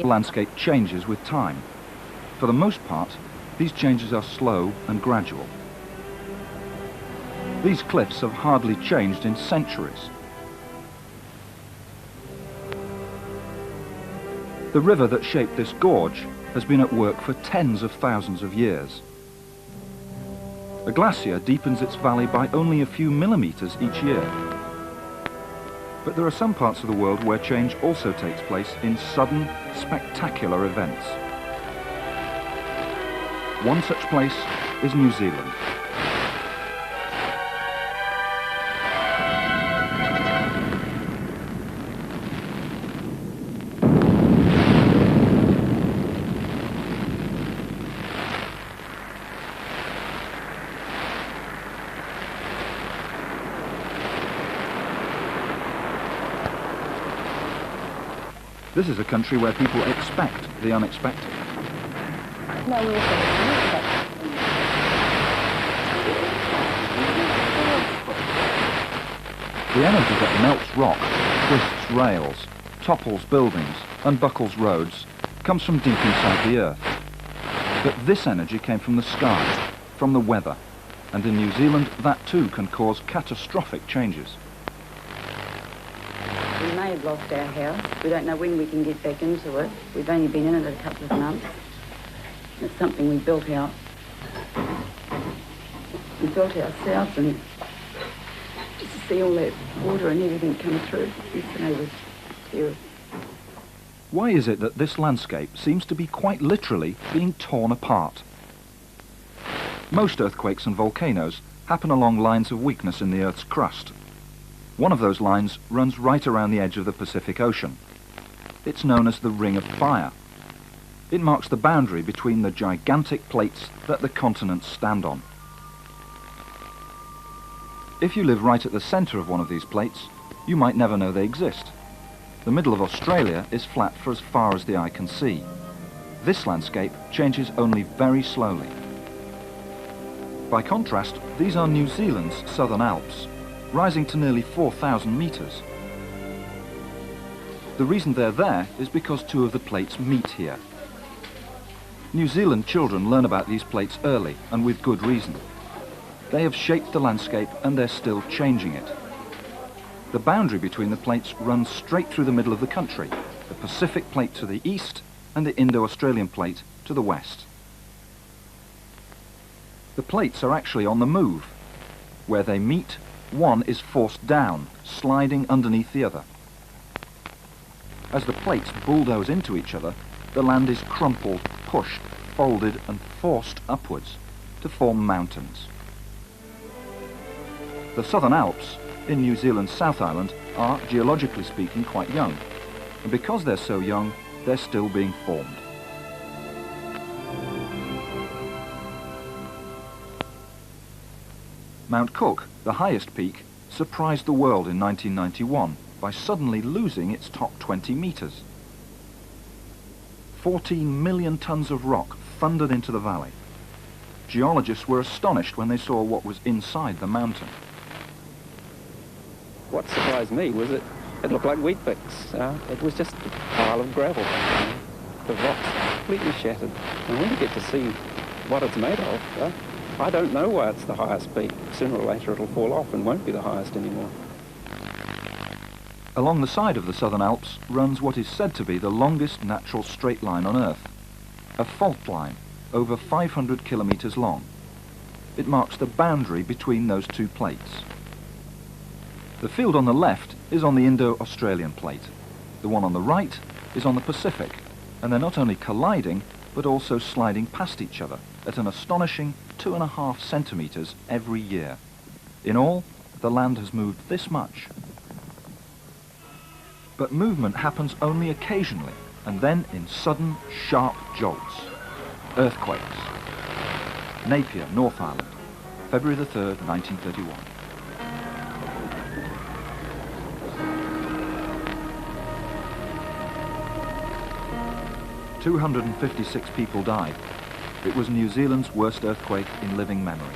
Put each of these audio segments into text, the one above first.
The landscape changes with time. For the most part, these changes are slow and gradual. These cliffs have hardly changed in centuries. The river that shaped this gorge has been at work for tens of thousands of years. A glacier deepens its valley by only a few millimeters each year. But there are some parts of the world where change also takes place in sudden, spectacular events. One such place is New Zealand. This is a country where people expect the unexpected. No, we The energy that melts rock, twists rails, topples buildings and buckles roads comes from deep inside the earth. But this energy came from the sky, from the weather, and in New Zealand that too can cause catastrophic changes. We may have lost our house. We don't know when we can get back into it. We've only been in it a couple of months. It's something we built out. We built ourselves, and just to see all that water and everything come through yesterday was terrible. Why is it that this landscape seems to be quite literally being torn apart? Most earthquakes and volcanoes happen along lines of weakness in the Earth's crust. One of those lines runs right around the edge of the Pacific Ocean. It's known as the Ring of Fire. It marks the boundary between the gigantic plates that the continents stand on. If you live right at the centre of one of these plates, you might never know they exist. The middle of Australia is flat for as far as the eye can see. This landscape changes only very slowly. By contrast, these are New Zealand's Southern Alps, rising to nearly 4,000 metres. The reason they're there is because two of the plates meet here. New Zealand children learn about these plates early, and with good reason. They have shaped the landscape and they're still changing it. The boundary between the plates runs straight through the middle of the country, the Pacific Plate to the east and the Indo-Australian Plate to the west. The plates are actually on the move. Where they meet, one is forced down, sliding underneath the other. As the plates bulldoze into each other, the land is crumpled, pushed, folded and forced upwards to form mountains. The Southern Alps, in New Zealand's South Island, are, geologically speaking, quite young. And because they're so young, they're still being formed. Mount Cook, the highest peak, surprised the world in 1991 by suddenly losing its top 20 metres. 14 million tonnes of rock thundered into the valley. Geologists were astonished when they saw what was inside the mountain. What surprised me was it looked like wheat bix. It was just a pile of gravel. The rock's completely shattered. And when you get to see what it's made of, I don't know why it's the highest peak. Sooner or later it'll fall off and won't be the highest anymore. Along the side of the Southern Alps runs what is said to be the longest natural straight line on Earth. A fault line, over 500 kilometres long. It marks the boundary between those two plates. The field on the left is on the Indo-Australian Plate. The one on the right is on the Pacific, and they're not only colliding, but also sliding past each other at an astonishing 2.5 centimetres every year. In all, the land has moved this much. But movement happens only occasionally, and then in sudden, sharp jolts. Earthquakes. Napier, North Island, February the 3rd, 1931. "256 people died. It was New Zealand's worst earthquake in living memory."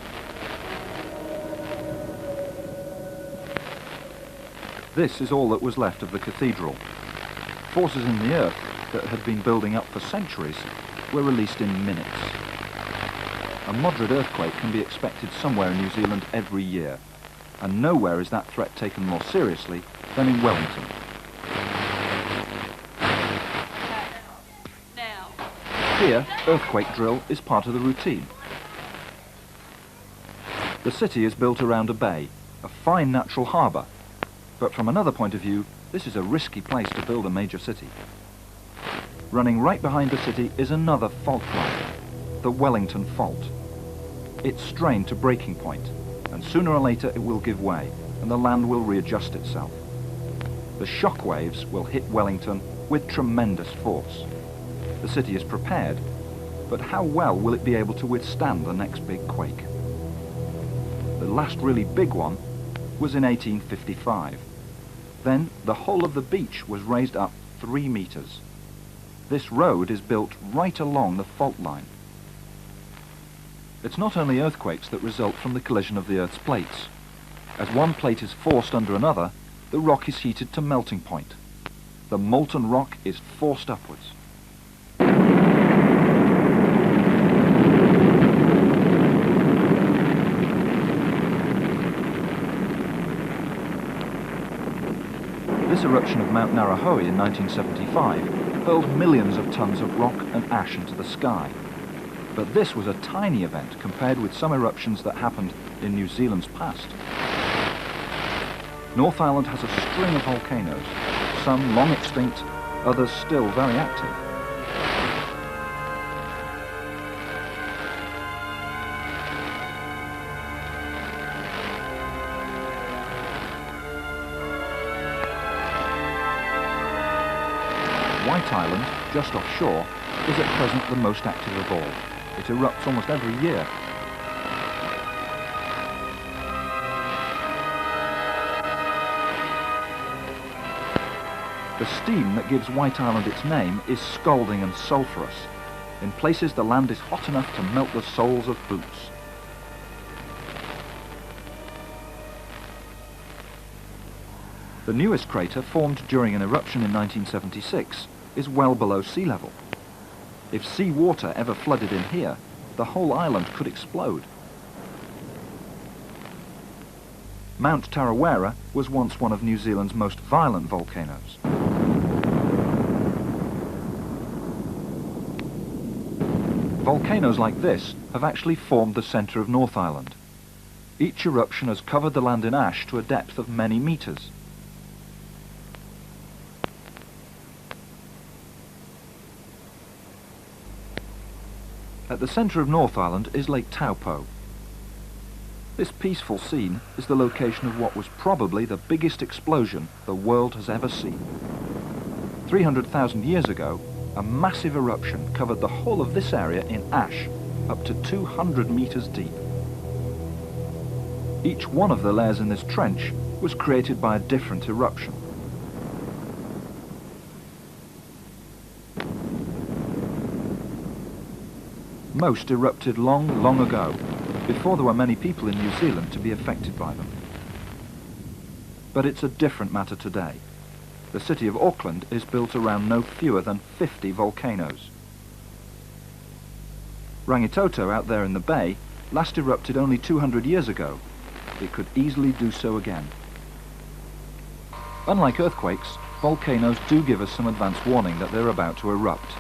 This is all that was left of the cathedral. Forces in the earth that had been building up for centuries were released in minutes. A moderate earthquake can be expected somewhere in New Zealand every year, and nowhere is that threat taken more seriously than in Wellington. Here, earthquake drill is part of the routine. The city is built around a bay, a fine natural harbour, but from another point of view, this is a risky place to build a major city. Running right behind the city is another fault line, the Wellington Fault. It's strained to breaking point, and sooner or later it will give way, and the land will readjust itself. The shock waves will hit Wellington with tremendous force. The city is prepared, but how well will it be able to withstand the next big quake? The last really big one was in 1855. Then the whole of the beach was raised up 3 meters. This road is built right along the fault line. It's not only earthquakes that result from the collision of the Earth's plates. As one plate is forced under another, the rock is heated to melting point. The molten rock is forced upwards. This eruption of Mount Narahoe in 1975 hurled millions of tons of rock and ash into the sky. But this was a tiny event compared with some eruptions that happened in New Zealand's past. North Island has a string of volcanoes, some long extinct, others still very active. White Island, just offshore, is at present the most active of all. It erupts almost every year. The steam that gives White Island its name is scalding and sulphurous. In places the land is hot enough to melt the soles of boots. The newest crater, formed during an eruption in 1976, is well below sea level. If sea water ever flooded in here, the whole island could explode. Mount Tarawera was once one of New Zealand's most violent volcanoes. Volcanoes like this have actually formed the centre of North Island. Each eruption has covered the land in ash to a depth of many meters. At the centre of North Island is Lake Taupo. This peaceful scene is the location of what was probably the biggest explosion the world has ever seen. 300,000 years ago, a massive eruption covered the whole of this area in ash, up to 200 meters deep. Each one of the layers in this trench was created by a different eruption. Most erupted long, long ago, before there were many people in New Zealand to be affected by them. But it's a different matter today. The city of Auckland is built around no fewer than 50 volcanoes. Rangitoto out there in the bay last erupted only 200 years ago. It could easily do so again. Unlike earthquakes, volcanoes do give us some advance warning that they're about to erupt.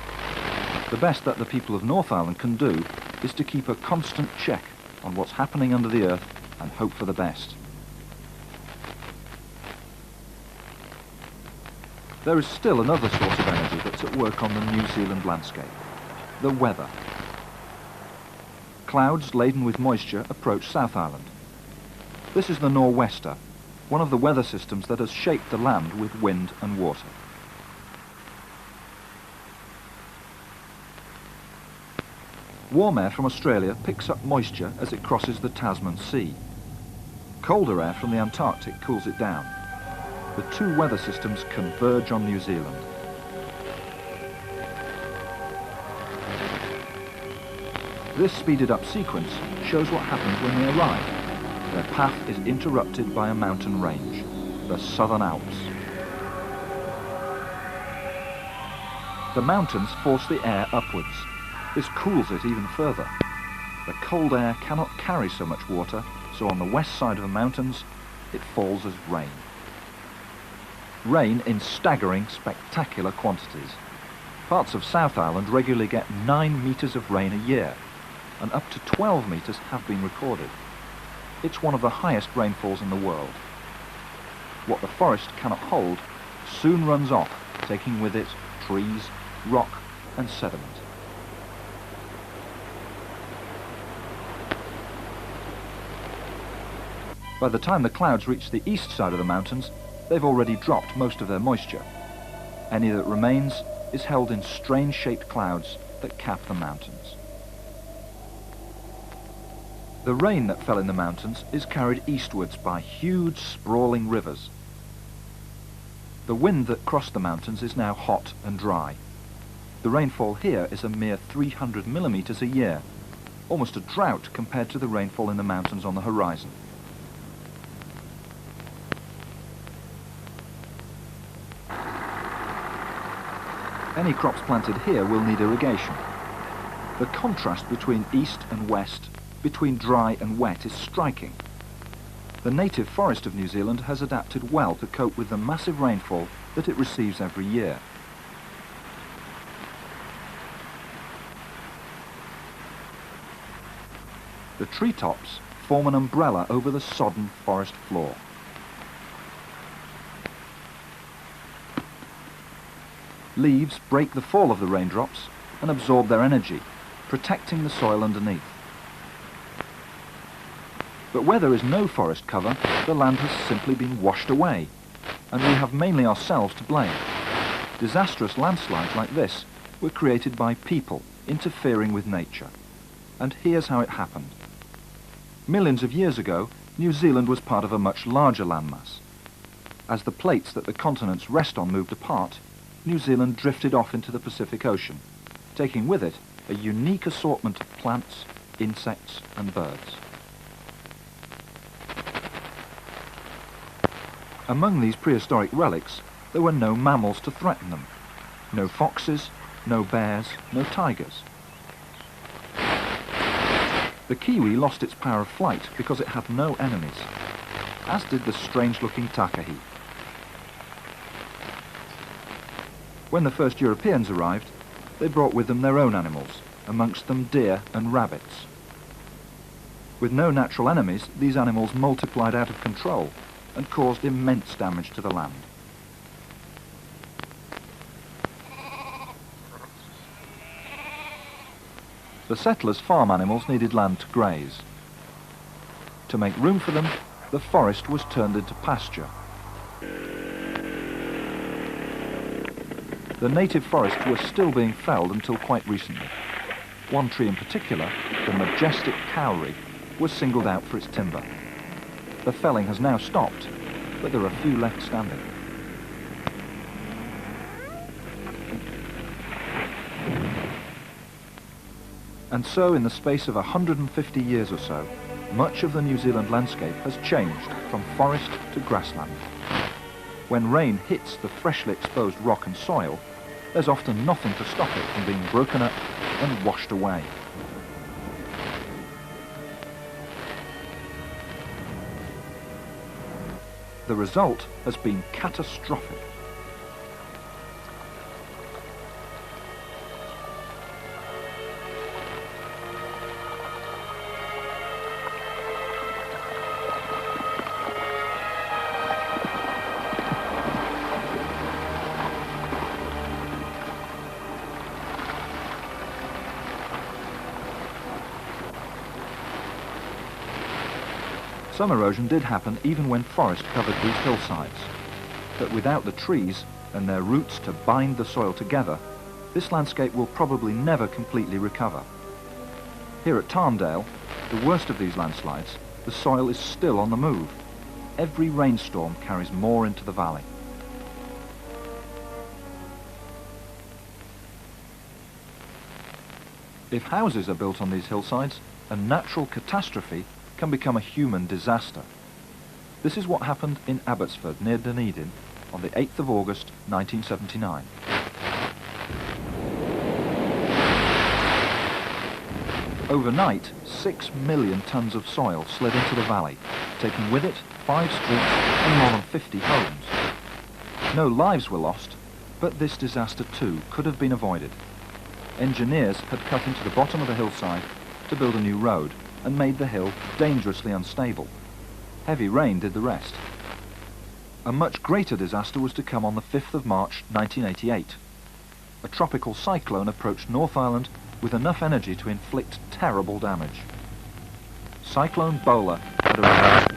The best that the people of North Island can do is to keep a constant check on what's happening under the earth and hope for the best. There is still another source of energy that's at work on the New Zealand landscape: the weather. Clouds laden with moisture approach South Island. This is the nor'wester, one of the weather systems that has shaped the land with wind and water. Warm air from Australia picks up moisture as it crosses the Tasman Sea. Colder air from the Antarctic cools it down. The two weather systems converge on New Zealand. This speeded up sequence shows what happens when they arrive. Their path is interrupted by a mountain range, the Southern Alps. The mountains force the air upwards. This cools it even further. The cold air cannot carry so much water, so on the west side of the mountains, it falls as rain. Rain in staggering, spectacular quantities. Parts of South Island regularly get 9 metres of rain a year, and up to 12 metres have been recorded. It's one of the highest rainfalls in the world. What the forest cannot hold soon runs off, taking with it trees, rock and sediment. By the time the clouds reach the east side of the mountains, they've already dropped most of their moisture. Any that remains is held in strange-shaped clouds that cap the mountains. The rain that fell in the mountains is carried eastwards by huge, sprawling rivers. The wind that crossed the mountains is now hot and dry. The rainfall here is a mere 300 millimetres a year, almost a drought compared to the rainfall in the mountains on the horizon. Any crops planted here will need irrigation. The contrast between east and west, between dry and wet, is striking. The native forest of New Zealand has adapted well to cope with the massive rainfall that it receives every year. The treetops form an umbrella over the sodden forest floor. Leaves break the fall of the raindrops and absorb their energy, protecting the soil underneath. But where there is no forest cover, the land has simply been washed away, and we have mainly ourselves to blame. Disastrous landslides like this were created by people interfering with nature. And here's how it happened. Millions of years ago, New Zealand was part of a much larger landmass. As the plates that the continents rest on moved apart, New Zealand drifted off into the Pacific Ocean, taking with it a unique assortment of plants, insects and birds. Among these prehistoric relics, there were no mammals to threaten them. No foxes, no bears, no tigers. The kiwi lost its power of flight because it had no enemies, as did the strange-looking takahi. When the first Europeans arrived, they brought with them their own animals, amongst them deer and rabbits. With no natural enemies, these animals multiplied out of control and caused immense damage to the land. The settlers' farm animals needed land to graze. To make room for them, the forest was turned into pasture. The native forest was still being felled until quite recently. One tree in particular, the majestic kauri, was singled out for its timber. The felling has now stopped, but there are few left standing. And so, in the space of 150 years or so, much of the New Zealand landscape has changed from forest to grassland. When rain hits the freshly exposed rock and soil, there's often nothing to stop it from being broken up and washed away. The result has been catastrophic. Some erosion did happen even when forest covered these hillsides. But without the trees and their roots to bind the soil together, this landscape will probably never completely recover. Here at Tarndale, the worst of these landslides, the soil is still on the move. Every rainstorm carries more into the valley. If houses are built on these hillsides, a natural catastrophe can become a human disaster. This is what happened in Abbotsford, near Dunedin, on the 8th of August 1979. Overnight, 6 million tons of soil slid into the valley, taking with it 5 streets and more than 50 homes. No lives were lost, but this disaster too could have been avoided. Engineers had cut into the bottom of the hillside to build a new road and made the hill dangerously unstable. Heavy rain did the rest. A much greater disaster was to come on the 5th of March 1988. A tropical cyclone approached North Island with enough energy to inflict terrible damage. Cyclone Bowler had arrived.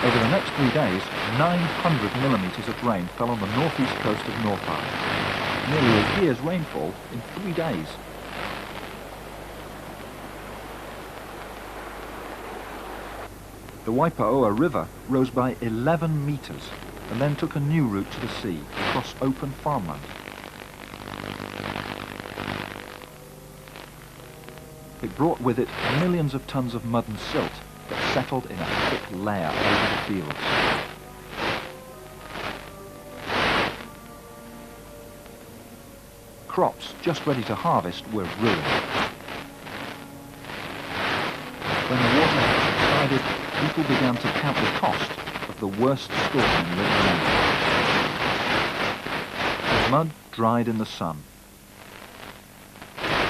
Over the next 3 days, 900 millimetres of rain fell on the northeast coast of North Island. Nearly a year's rainfall in 3 days. The Waipaoa River rose by 11 metres and then took a new route to the sea across open farmland. It brought with it millions of tons of mud and silt that settled in a thick layer over the fields. Crops just ready to harvest were ruined. When the water had subsided, people began to count the cost of the worst storm in living memory. The mud dried in the sun.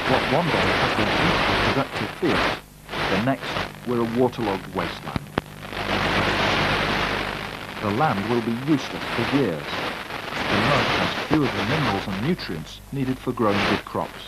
What one day had been beautiful, productive fields, the next were a waterlogged wasteland. The land will be useless for years. The mud has few of the minerals and nutrients needed for growing good crops.